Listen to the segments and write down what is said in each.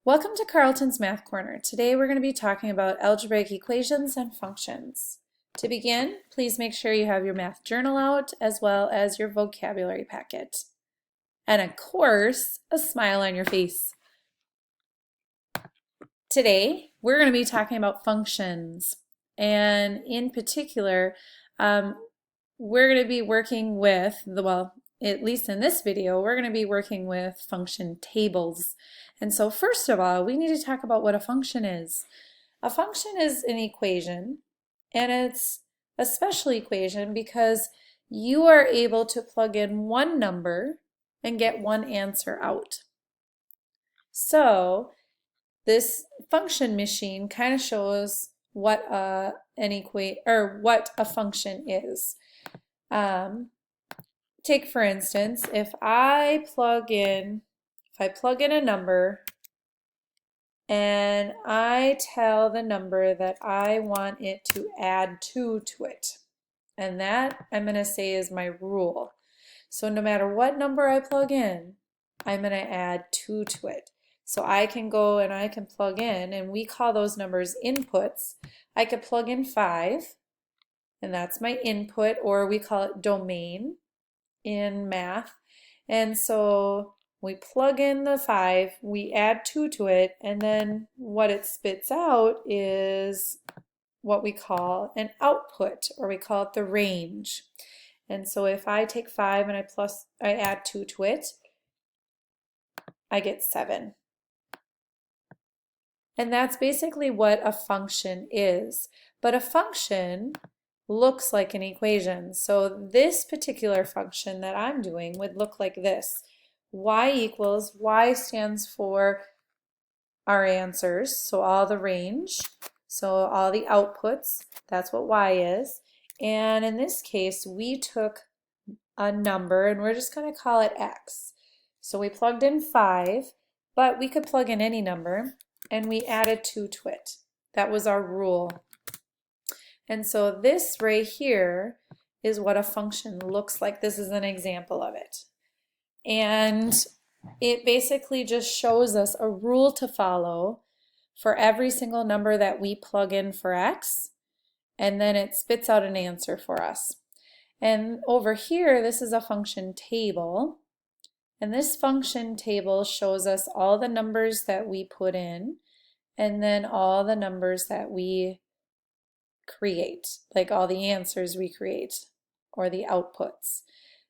Welcome to Carlton's Math Corner. Today we're going to be talking about algebraic equations and functions. To begin, please make sure you have your math journal out as well as your vocabulary packet. And of course, a smile on your face. Today we're going to be talking about functions. And in particular, we're going to be working with, at least in this video, we're going to be working with function tables. And so first of all, we need to talk about what a function is. A function is an equation, and it's a special equation because you are able to plug in one number and get one answer out. So this function machine kind of shows what what a function is. Take for instance, if I plug in a number and I tell the number that I want it to add 2 to it, and that I'm going to say is my rule. So no matter what number I plug in, I'm going to add 2 to it. So I can go and I can plug in, and we call those numbers inputs. I could plug in 5, and that's my input, or we call it domain in math. And so we plug in the 5, we add 2 to it, and then what it spits out is what we call an output, or we call it the range. And so if I take 5 and I add 2 to it, I get 7. And that's basically what a function is. But a function looks like an equation. So this particular function that I'm doing would look like this. Y stands for our answers, so all the range, so all the outputs, that's what Y is. And in this case, we took a number and we're just going to call it X. So we plugged in 5, but we could plug in any number, and we added 2 to it. That was our rule. And so this right here is what a function looks like. This is an example of it. And it basically just shows us a rule to follow for every single number that we plug in for X, and then it spits out an answer for us. And over here, this is a function table. And this function table shows us all the numbers that we put in, and then all the numbers that we create, like all the answers we create or the outputs.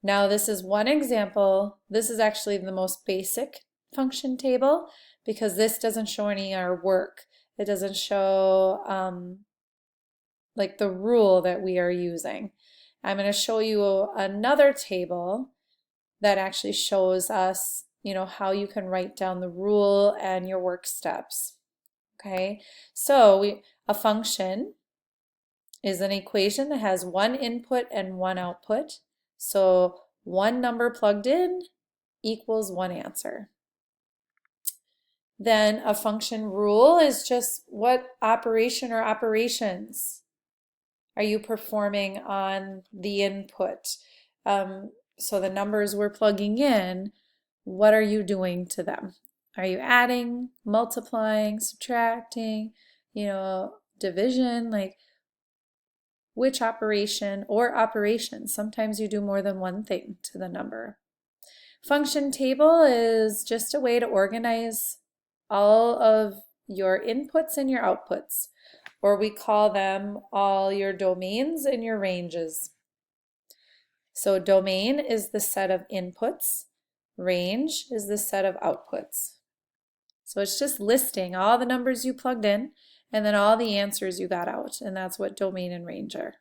Now this is one example. This is actually the most basic function table because this doesn't show any of our work. It doesn't show like the rule that we are using. I'm going to show you another table that actually shows us, how you can write down the rule and your work steps. Okay, so a function is an equation that has one input and one output. So one number plugged in equals one answer. Then a function rule is just what operation or operations are you performing on the input. So the numbers we're plugging in, what are you doing to them? Are you adding, multiplying, subtracting, division, like which operation or operations? Sometimes you do more than one thing to the number. Function table is just a way to organize all of your inputs and your outputs, or we call them all your domains and your ranges. So domain is the set of inputs, range is the set of outputs. So it's just listing all the numbers you plugged in and then all the answers you got out, and that's what domain and range are.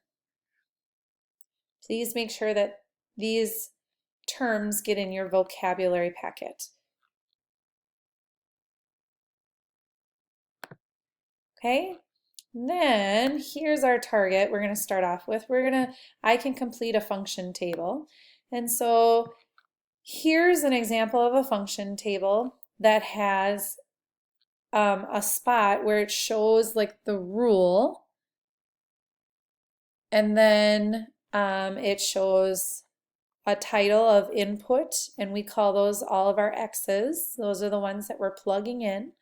Please make sure that these terms get in your vocabulary packet. Okay, then here's our target we're going to start off with. I can complete a function table. And so here's an example of a function table that has a spot where it shows like the rule, and then it shows a title of input, and we call those all of our X's. Those are the ones that we're plugging in.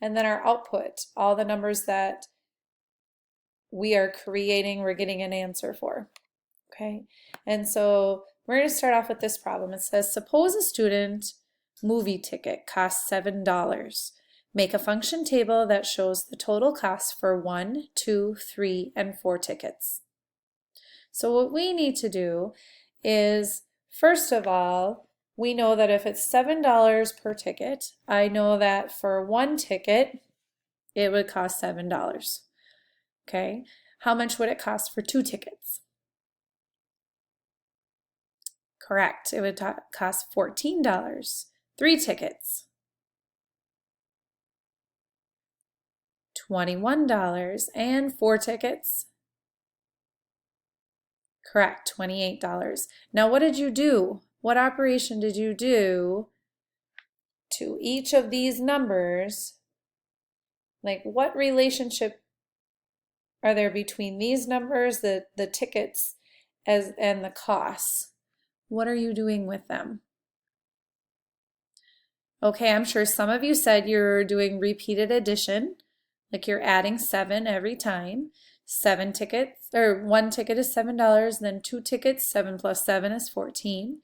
and then our output, all the numbers that we are creating, we're getting an answer for. Okay, and so we're going to start off with this problem. It says, suppose a student movie ticket costs $7. Make a function table that shows the total cost for 1, 2, 3, and 4 tickets. So what we need to do is, first of all, we know that if it's $7 per ticket, I know that for one ticket, it would cost $7. Okay, how much would it cost for 2 tickets? Correct, it would cost $14. 3 tickets, $21, and 4 tickets, correct, $28. Now what did you do? What operation did you do to each of these numbers? Like what relationship are there between these numbers, the tickets, and the costs? What are you doing with them? Okay, I'm sure some of you said you're doing repeated addition, like you're adding 7 every time. 7 tickets, or 1 ticket is $7, then 2 tickets, 7 plus 7 is 14.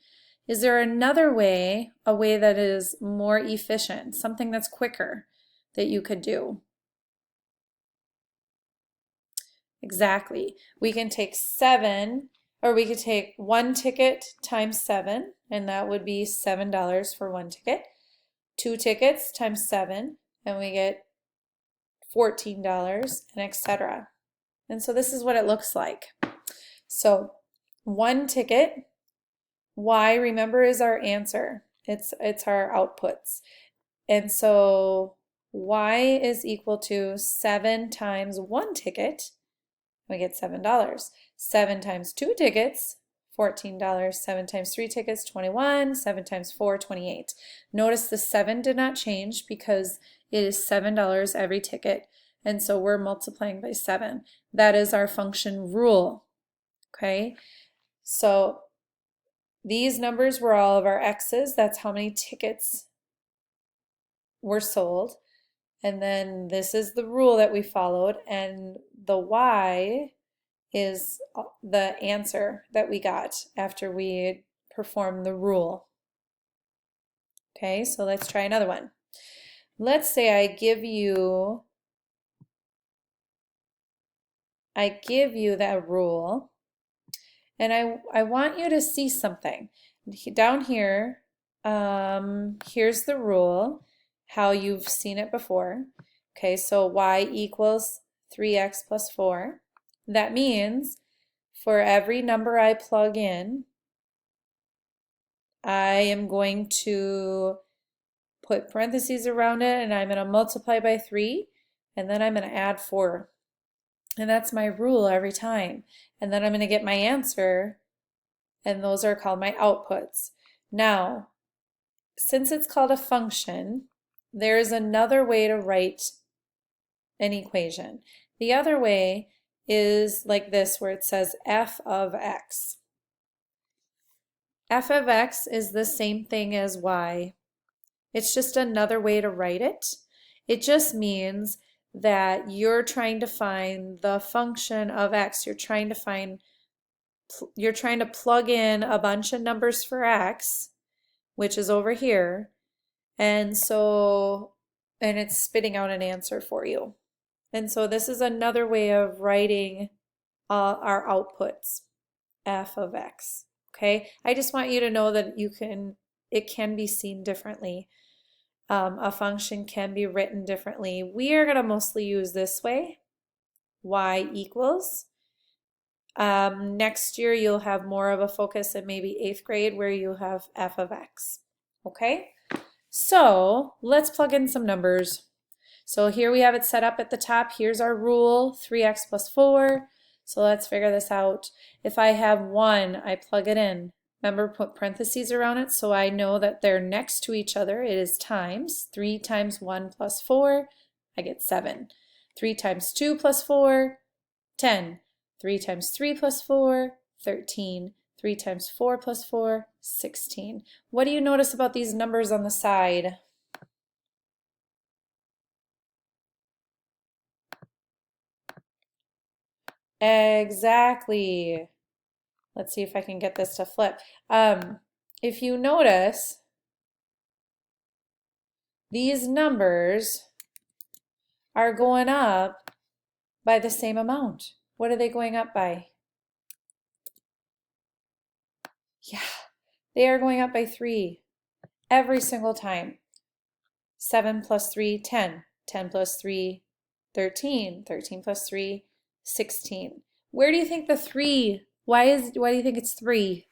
Is there another way, a way that is more efficient, something that's quicker that you could do? Exactly. We can take 7, or we could take 1 ticket times 7, and that would be $7 for 1 ticket. 2 tickets times 7, and we get $14, and etc. And so this is what it looks like. So 1 ticket, y, remember, is our answer. It's our outputs. And so y is equal to 7 times 1 ticket, we get $7. 7 times 2 tickets, $14. 7 times 3 tickets, 21. 7 times 4, 28. Notice the 7 did not change because it is $7 every ticket, and so we're multiplying by 7. That is our function rule. Okay, so these numbers were all of our x's. That's how many tickets were sold. And then this is the rule that we followed, and the y is the answer that we got after we performed the rule. Okay, so let's try another one. Let's say I give you that rule, and I want you to see something. Down here, here's the rule, how you've seen it before. Okay, so y equals 3x plus 4. That means for every number I plug in, I am going to put parentheses around it, and I'm going to multiply by 3, and then I'm going to add 4. And that's my rule every time. And then I'm going to get my answer, and those are called my outputs. Now, since it's called a function, there is another way to write an equation. The other way is like this, where it says f of x. F of x is the same thing as y. It's just another way to write it. It just means that you're trying to find the function of x. You're trying to plug in a bunch of numbers for x, which is over here, and it's spitting out an answer for you. And so this is another way of writing our outputs, f of x. Okay, I just want you to know that it can be seen differently. A function can be written differently. We are going to mostly use this way, y equals. Next year you'll have more of a focus in maybe 8th grade where you have f of x. Okay, so let's plug in some numbers. So here we have it set up at the top. Here's our rule, 3x plus 4. So let's figure this out. If I have 1, I plug it in. Remember, put parentheses around it so I know that they're next to each other. It is times. 3 times 1 plus 4, I get 7. 3 times 2 plus 4, 10. 3 times 3 plus 4, 13. 3 times 4 plus 4, 16. What do you notice about these numbers on the side? Exactly. Let's see if I can get this to flip. If you notice, these numbers are going up by the same amount. What are they going up by? Yeah, they are going up by 3 every single time. 7 plus 3, 10. 10 plus 3, 13. 13 plus 3, 16. Where do you think the 3? Why do you think it's 3?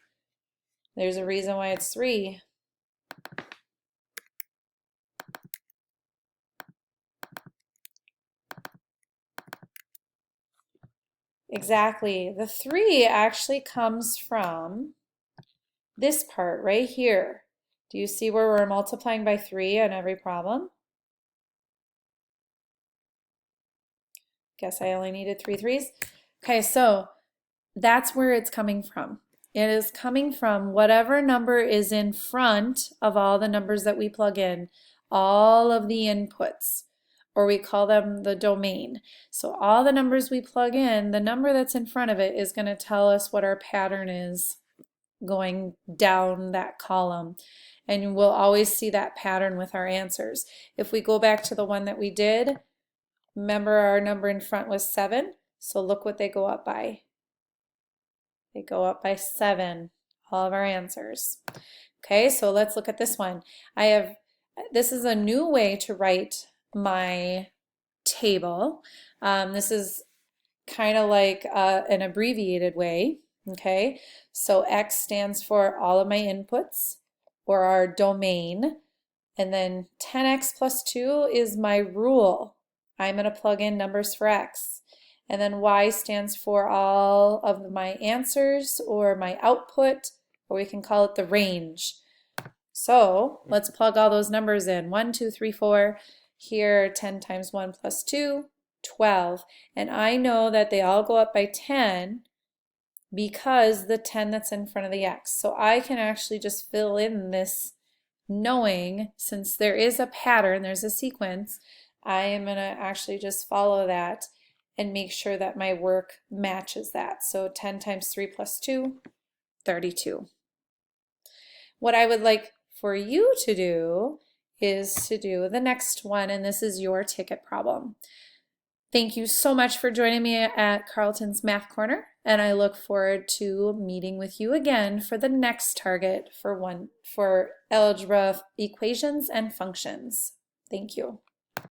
There's a reason why it's 3. Exactly. The 3 actually comes from this part right here. Do you see where we're multiplying by 3 on every problem? Guess I only needed 3 threes. Okay, so that's where it's coming from. It is coming from whatever number is in front of all the numbers that we plug in, all of the inputs, or we call them the domain. So all the numbers we plug in, the number that's in front of it is going to tell us what our pattern is going down that column. And we'll always see that pattern with our answers. If we go back to the one that we did, remember our number in front was 7, so look what they go up by. They go up by 7, all of our answers. Okay, so let's look at this one. This is a new way to write my table. This is kind of like an abbreviated way. Okay, so X stands for all of my inputs, or our domain, and then 10x plus 2 is my rule. I'm going to plug in numbers for X. And then Y stands for all of my answers, or my output, or we can call it the range. So let's plug all those numbers in. 1, 2, 3, 4. Here, 10 times 1 plus 2, 12. And I know that they all go up by 10 because the 10 that's in front of the X. So I can actually just fill in this knowing, since there is a pattern, there's a sequence, I am going to actually just follow that and make sure that my work matches that. So 10 times 3 plus 2, 32. What I would like for you to do is to do the next one, and this is your ticket problem. Thank you so much for joining me at Carlton's Math Corner, and I look forward to meeting with you again for the next target for algebra equations and functions. Thank you.